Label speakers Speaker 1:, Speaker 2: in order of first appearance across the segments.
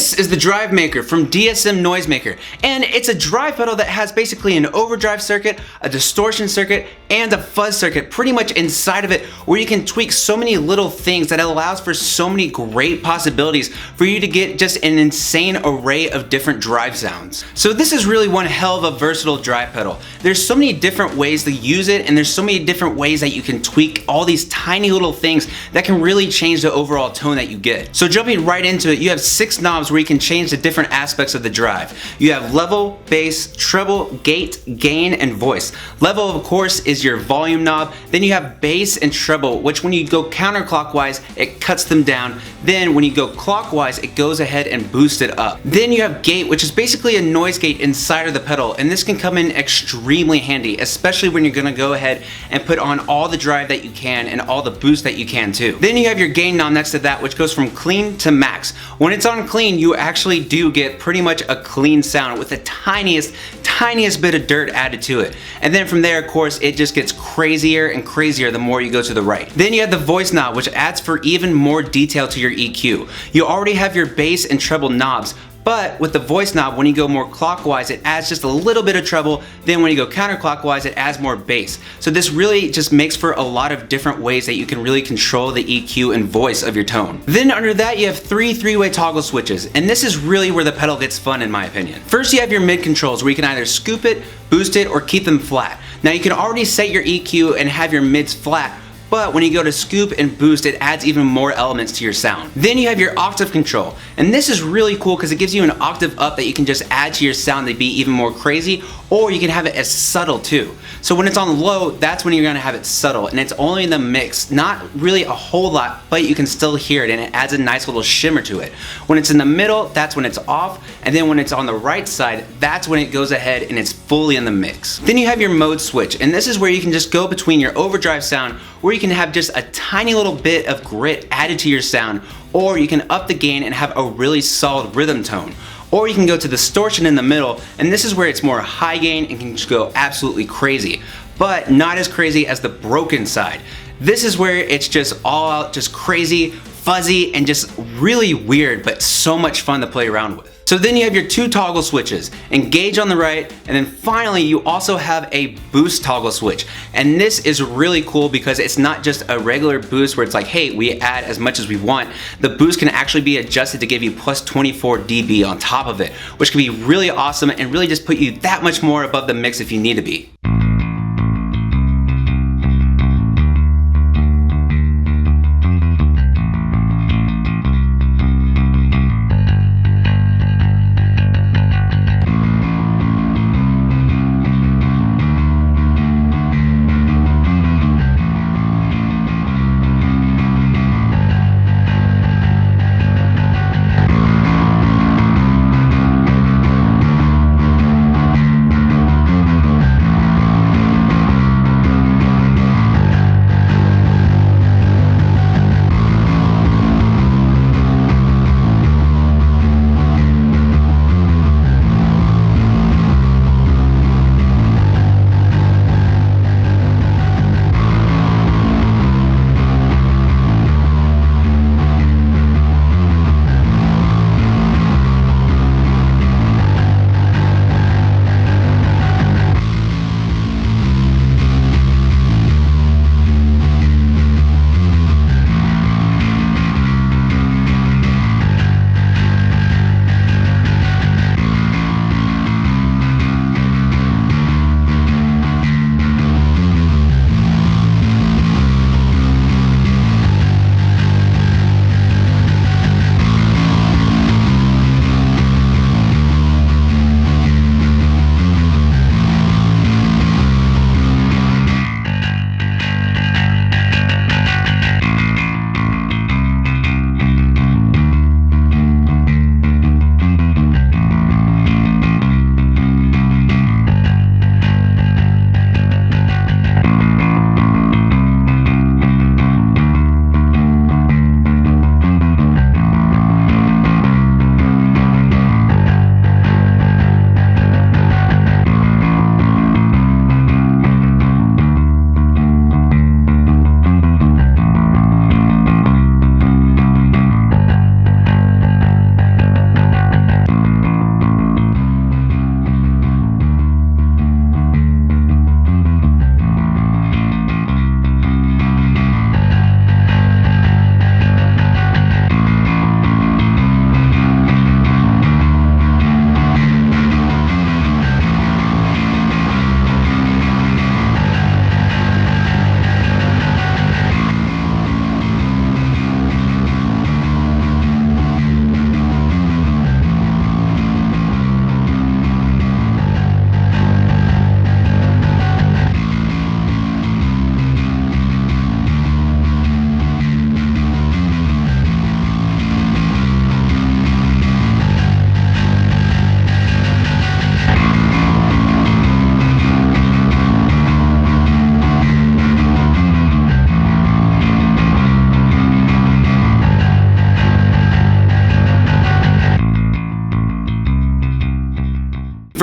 Speaker 1: This is the Drive Maker from DSM Noisemaker, and it's a drive pedal that has basically an overdrive circuit, a distortion circuit, and a fuzz circuit pretty much inside of it, where you can tweak so many little things that allows for so many great possibilities for you to get just an insane array of different drive sounds. So this is really one hell of a versatile drive pedal. There's so many different ways to use it, and there's so many different ways that you can tweak all these tiny little things that can really change the overall tone that you get. So jumping right into it, you have 6 knobs where you can change the different aspects of the drive. You have level, bass, treble, gate, gain, and voice. Level, of course, is your volume knob. Then you have bass and treble, which when you go counterclockwise, it cuts them down. Then when you go clockwise, it goes ahead and boosts it up. Then you have gate, which is basically a noise gate inside of the pedal, and this can come in extremely handy, especially when you're gonna go ahead and put on all the drive that you can and all the boost that you can too. Then you have your gain knob next to that, which goes from clean to max. When it's on clean, you actually do get pretty much a clean sound with the tiniest bit of dirt added to it. And then from there, of course, it just gets crazier and crazier the more you go to the right. Then you have the voice knob, which adds for even more detail to your EQ. You already have your bass and treble knobs, but with the voice knob, when you go more clockwise, it adds just a little bit of treble. Then when you go counterclockwise, it adds more bass. So this really just makes for a lot of different ways that you can really control the EQ and voice of your tone. Then under that, you have 3 3-way toggle switches, and this is really where the pedal gets fun in my opinion. First, you have your mid controls where you can either scoop it, boost it, or keep them flat. Now you can already set your EQ and have your mids flat, but when you go to scoop and boost, it adds even more elements to your sound. Then you have your octave control, and this is really cool because it gives you an octave up that you can just add to your sound to be even more crazy, or you can have it as subtle too. So when it's on low, that's when you're gonna have it subtle, and it's only in the mix, not really a whole lot, but you can still hear it, and it adds a nice little shimmer to it. When it's in the middle, that's when it's off, and then when it's on the right side, that's when it goes ahead and it's fully in the mix. Then you have your mode switch, and this is where you can just go between your overdrive sound, where you can have just a tiny little bit of grit added to your sound, or you can up the gain and have a really solid rhythm tone. Or you can go to distortion in the middle, and this is where it's more high gain and can just go absolutely crazy, but not as crazy as the broken side. This is where it's just all out, just crazy, fuzzy, and just really weird, but so much fun to play around with. So then you have your 2 toggle switches, engage on the right, and then finally you also have a boost toggle switch. And this is really cool because it's not just a regular boost where it's like, hey, we add as much as we want. The boost can actually be adjusted to give you plus 24 dB on top of it, which can be really awesome and really just put you that much more above the mix if you need to be.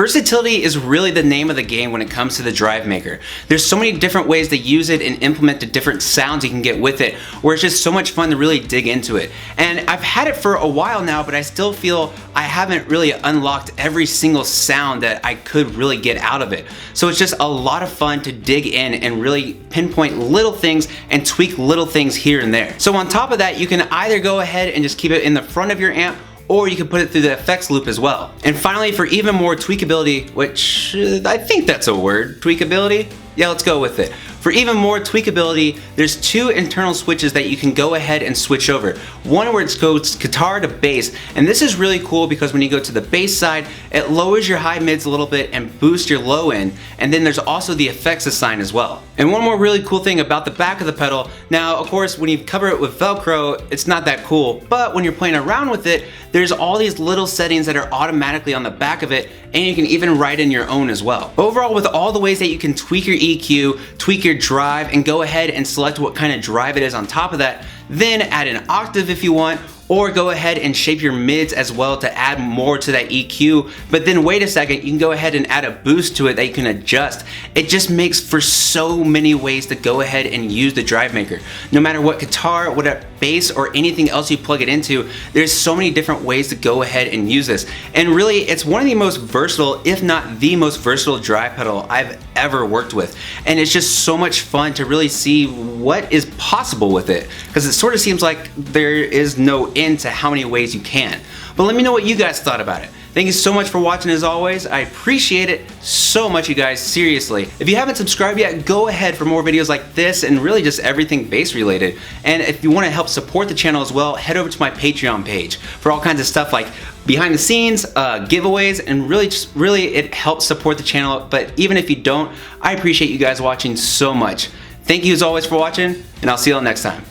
Speaker 1: Versatility is really the name of the game when it comes to the DriveMaker. There's so many different ways to use it and implement the different sounds you can get with it, where it's just so much fun to really dig into it. And I've had it for a while now, but I still feel I haven't really unlocked every single sound that I could really get out of it. So it's just a lot of fun to dig in and really pinpoint little things and tweak little things here and there. So on top of that, you can either go ahead and just keep it in the front of your amp, or you can put it through the effects loop as well. And finally, for even more tweakability, which I think that's a word, tweakability? Yeah, let's go with it. For even more tweakability, there's two internal switches that you can go ahead and switch over. One where it goes guitar to bass, and this is really cool because when you go to the bass side, it lowers your high mids a little bit and boosts your low end, and then there's also the effects assigned as well. And one more really cool thing about the back of the pedal, now of course when you cover it with Velcro, it's not that cool, but when you're playing around with it, there's all these little settings that are automatically on the back of it, and you can even write in your own as well. Overall, with all the ways that you can tweak your EQ, tweak your drive, and go ahead and select what kind of drive it is on top of that, then add an octave if you want, or go ahead and shape your mids as well to add more to that EQ. But then wait a second, you can go ahead and add a boost to it that you can adjust. It just makes for so many ways to go ahead and use the DriveMaker. No matter what guitar, what bass, or anything else you plug it into, there's so many different ways to go ahead and use this. And really, it's one of the most versatile, if not the most versatile drive pedal I've ever worked with. And it's just so much fun to really see what is possible with it, because it sort of seems like there is no end to how many ways you can. But let me know what you guys thought about it. Thank you so much for watching as always. I appreciate it so much, you guys, seriously. If you haven't subscribed yet, go ahead for more videos like this and really just everything bass related. And if you want to help support the channel as well, head over to my Patreon page for all kinds of stuff like behind the scenes, giveaways, and really it helps support the channel. But even if you don't, I appreciate you guys watching so much. Thank you as always for watching, and I'll see you all next time.